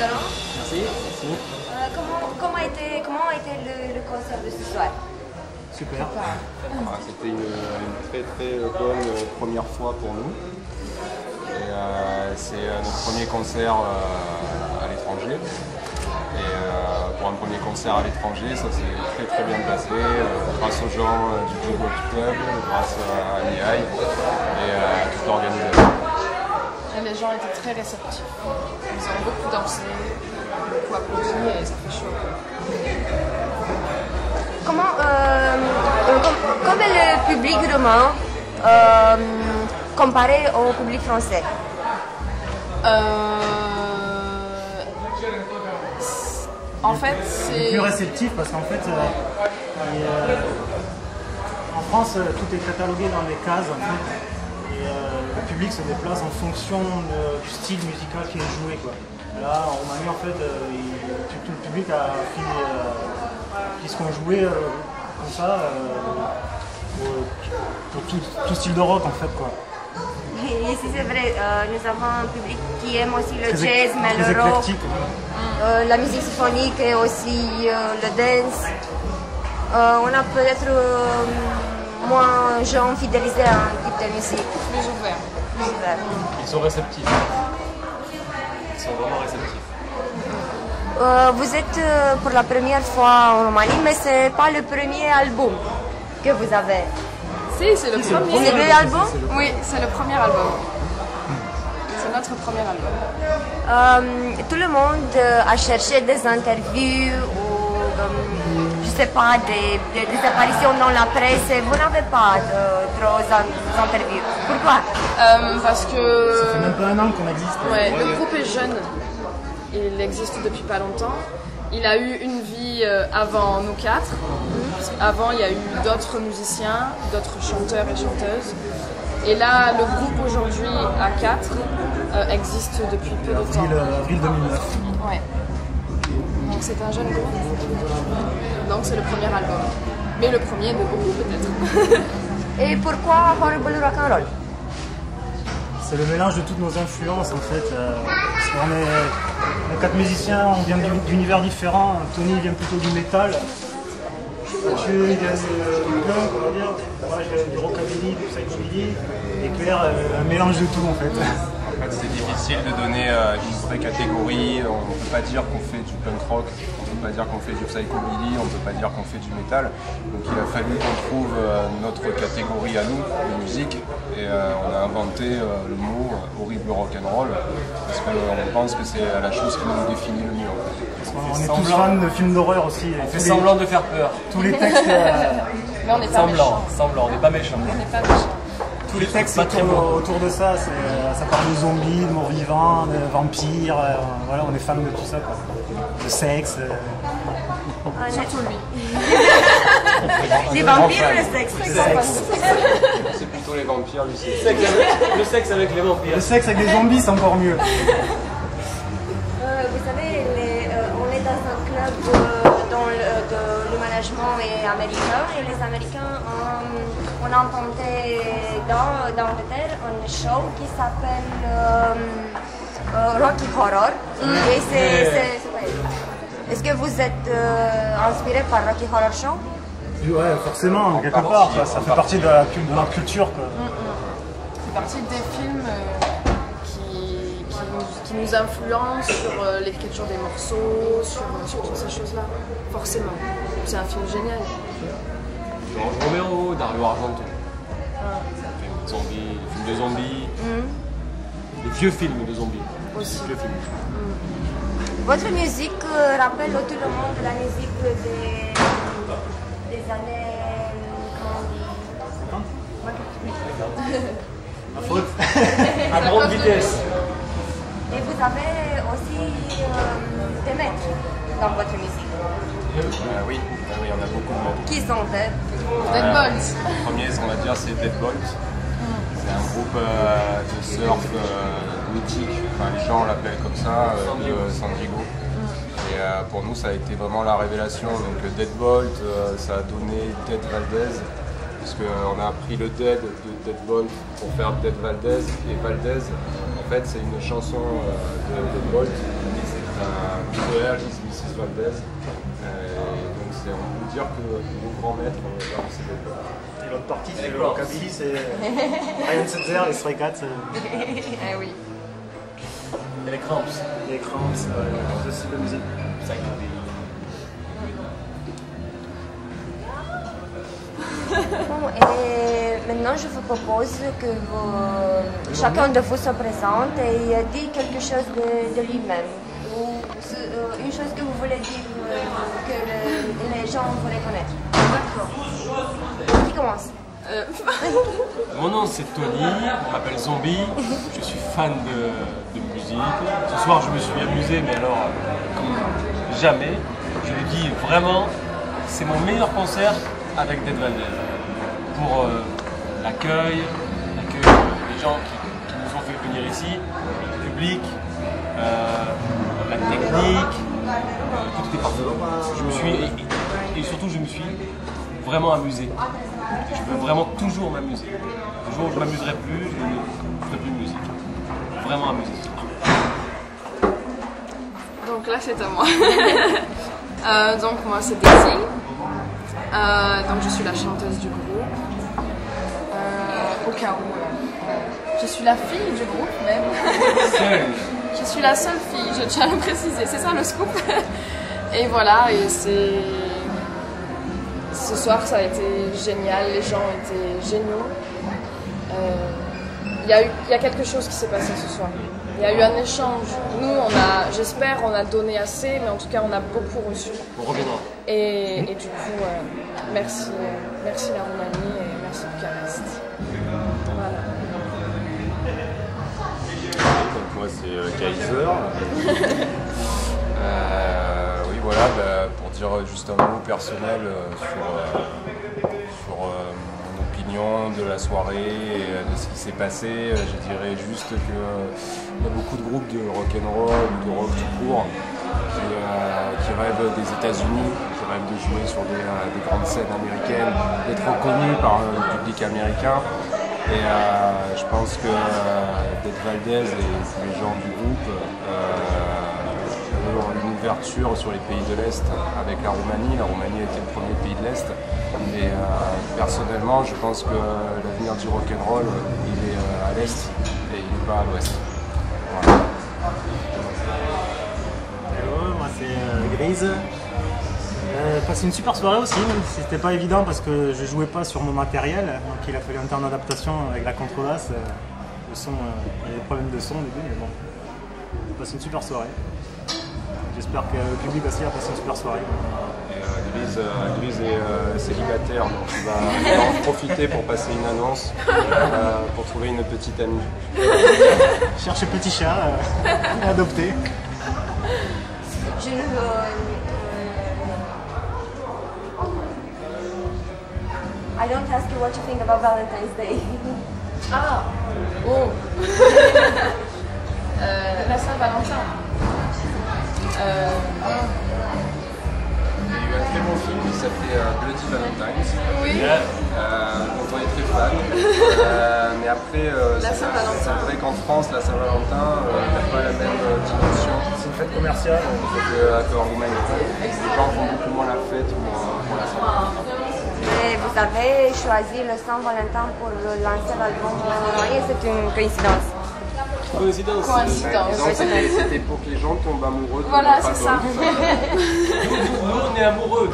talent. Merci. Merci. Comment a été le concert de ce soir? Super. C'était une très très bonne première fois pour nous. C'est notre premier concert à l'étranger. Et pour un premier concert à l'étranger, ça s'est très très bien passé grâce aux gens du Jukebox Club, grâce à Niaï et à toute l'organisation. Et les gens étaient très réceptifs. Ils ont beaucoup dansé, beaucoup applaudi et ça fait chaud. Comment est le public roumain comparé au public français? En fait, c'est plus réceptif parce qu'en fait, en France, tout est catalogué dans des cases en fait. Et le public se déplace en fonction du style musical qui est joué, quoi. Là, en Roumanie, en fait, tout le public a pris ce qu'on jouait comme ça pour tout style de rock, en fait, quoi. Et ici, c'est vrai, nous avons un public qui aime aussi le jazz, mais très le rock, éclectique. la musique symphonique et aussi le dance. On a peut-être moins gens fidélisés à un type de musique. plus ouvert. Plus ouvert. Ils sont réceptifs. Ils sont vraiment réceptifs. Vous êtes pour la première fois en Roumanie, mais ce n'est pas le premier album que vous avez. Si, c'est le premier. C'est le album? Oui, c'est le premier album. C'est notre premier album. Tout le monde a cherché des interviews ou, je sais pas, des apparitions dans la presse. Vous n'avez pas trop d'interviews. Pourquoi? Parce que Ça fait même pas un an qu'on existe. ouais, le groupe est jeune. Il existe depuis pas longtemps. Il a eu une vie avant nous quatre. Avant, il y a eu d'autres musiciens, d'autres chanteurs et chanteuses. Et là, le groupe aujourd'hui à 4 existe depuis peu de temps. Avril 2009. Ouais. Donc c'est un jeune groupe. Donc c'est le premier album. Mais le premier de beaucoup peut-être. Et pourquoi Horrible Rock'n'Roll? C'est le mélange de toutes nos influences en fait. Parce qu'on est 4 musiciens, on vient d'univers différents. Tony vient plutôt du métal. Mathieu il vient du punk, on va dire. Moi je viens du rockabilly, du psychobilly. Et Claire, un mélange de tout en fait. En fait, c'est difficile de donner une vraie catégorie. On ne peut pas dire qu'on fait du punk rock, on ne peut pas dire qu'on fait du psychobilly, on ne peut pas dire qu'on fait du métal. Donc il a fallu qu'on trouve notre catégorie à nous, de musique. Et on a inventé le mot horrible rock'n'roll parce qu'on pense que c'est la chose qui nous définit le mieux. En fait. On est tous fans de films d'horreur aussi. On fait semblant de faire peur. Tous les textes. Mais on n'est pas méchants. Semblant, on n'est pas méchants. On n'est pas méchants. Tous les textes pas très beau. autour de ça, ça parle de zombies, de morts vivants, de vampires, voilà, on est fans de tout ça, quoi. De sexe. Surtout lui. Les vampires ou le sexe? C'est plutôt les vampires, lui. Le sexe avec les vampires. Le sexe avec des zombies, c'est encore mieux. Vous savez, on est dans un club dont le management est américain et les Américains on a tenté dans l'Angleterre un show qui s'appelle Rocky Horror. Et est-ce que vous êtes inspiré par Rocky Horror Show? Ouais, forcément, quelque part, ça fait partie de notre culture, quoi. C'est partie des films qui nous influencent sur l'écriture des morceaux, sur toutes ces choses-là. Forcément. C'est un film génial. Georges Romero, Dario Argento. Les films de zombies. Les vieux films de zombies. Aussi. Vieux films. Votre musique rappelle tout le monde la musique des années... La faute. À grande vitesse. Et vous avez aussi des maîtres dans votre musique. Oui, on a beaucoup de maîtres. Qui sont-elles? Deadbolt. Le premier, on va dire, c'est Deadbolt. C'est un groupe de surf mythique, enfin, les gens l'appellent comme ça, de San Diego. Et pour nous, ça a été vraiment la révélation. Donc Deadbolt, ça a donné Dead Valdez, parce qu'on a appris le Dead de Deadbolt pour faire Dead Valdez. Et Valdez, en fait, c'est une chanson de Deadbolt. Et c'est Joël, Mrs. Valdez. Donc on peut dire que nos grands maîtres là on s'est fait. Et l'autre partie, c'est le rockabilly, c'est Ryan Setzer, les Stray Cats. Eh oui. Et les Cramps. Les Cramps, ce style de musique. Bon, et maintenant, je vous propose que chacun de vous se présente et dit quelque chose de lui-même. Ou une chose que vous voulez dire que les gens voudraient connaître. D'accord. Qui commence? Mon nom c'est Tony, on m'appelle Zombie, je suis fan de musique. Ce soir je me suis amusé, mais alors comme jamais. Je le dis vraiment, c'est mon meilleur concert avec Dead Valdez. Pour l'accueil, les gens qui nous ont fait venir ici, le public, la technique, tout était parfait. Je me suis, et surtout je me suis vraiment amusé. Je veux vraiment toujours m'amuser. Le jour où je ne m'amuserai plus, je ne ferai plus de musique. Vraiment amusé. Donc là c'est à moi. Donc moi c'est Daisy. Donc je suis la chanteuse du groupe. Au cas où. Je suis la fille du groupe même. Seule. Je suis la seule fille, je tiens à le préciser. C'est ça le scoop. Et voilà, et c'est... Ce soir ça a été génial, les gens étaient géniaux. Il y a quelque chose qui s'est passé ce soir. Il y a eu un échange. Nous, j'espère, on a donné assez, mais en tout cas, on a beaucoup reçu. On reviendra. Et du coup, merci la Roumanie et merci Bucarest. Voilà. Donc moi c'est Kaiser. Oui voilà, pour dire juste un mot personnel sur mon opinion de la soirée et de ce qui s'est passé, je dirais juste qu'il y a beaucoup de groupes de rock'n'roll ou de rock tout court qui rêvent des États-Unis, qui rêvent de jouer sur des grandes scènes américaines, d'être reconnus par le public américain. Et je pense que Dead Valdez et les gens du groupe ont une ouverture sur les pays de l'Est avec la Roumanie. La Roumanie a été le premier pays de l'Est. Et personnellement, je pense que l'avenir du rock'n'roll, il est à l'Est et il n'est pas à l'Ouest. Voilà. Hello, moi c'est Grise. Passé une super soirée aussi, même si c'était pas évident parce que je jouais pas sur mon matériel, donc il a fallu un temps d'adaptation avec la contrebasse. Le son, il y avait des problèmes de son au début, mais bon, j'ai passé une super soirée. J'espère que le public aussi a passé une super soirée. Grise est célibataire, donc il va en profiter pour passer une annonce pour trouver une petite amie. Cherche petit chat à adopter. I don't ask you what you think about Valentine's Day. Ah. Oh. La Saint-Valentin. Il y a eu un très bon film qui s'appelait Bloody Valentine's. Oui. Dont on est très fan. Mais après, c'est vrai qu'en France, la Saint-Valentin n'a pas la même dimension. C'est une fête commerciale. Qu'en Roumanie. Les gens font beaucoup moins la fête pour la Saint-Valentin. Et vous avez choisi le Saint-Valentin pour lancer l'album et c'est une coïncidence. Coïncidence. C'était pour que les gens tombent amoureux de Voilà, notre c'est ça. Nous, on est amoureux.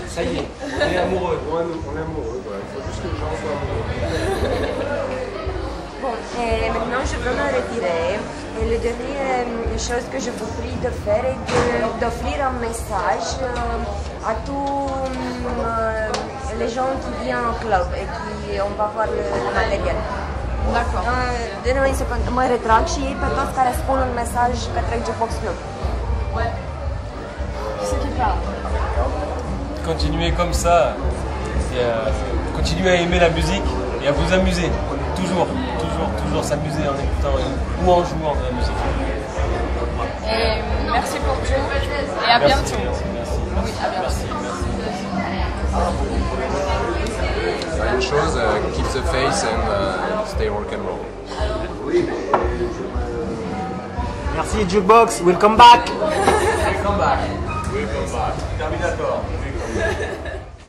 Ça y est, on est amoureux. On est amoureux, voilà. Il faut juste que les gens soient amoureux. Bon, et maintenant je veux me retirer. Et la dernière chose que je vous prie de faire est d'offrir un message à tous les gens qui viennent au club et qui on va voir le material. D'accord. Dă-ne un secund, mă retrag și ei pe toți care spun un mesaj către Jukebox Club. Ouais. Qui c'est qui parle? Continuez comme ça. Et, continuez à aimer la musique et à vous amuser. Toujours s'amuser en écoutant ou en jouant de la musique. Et merci pour tout. Et à bientôt. Merci. Oui, à bientôt. Une chose, keep the face and stay rock and roll. Merci Jukebox, we'll come back. come back. We come back. Terminator. We come back.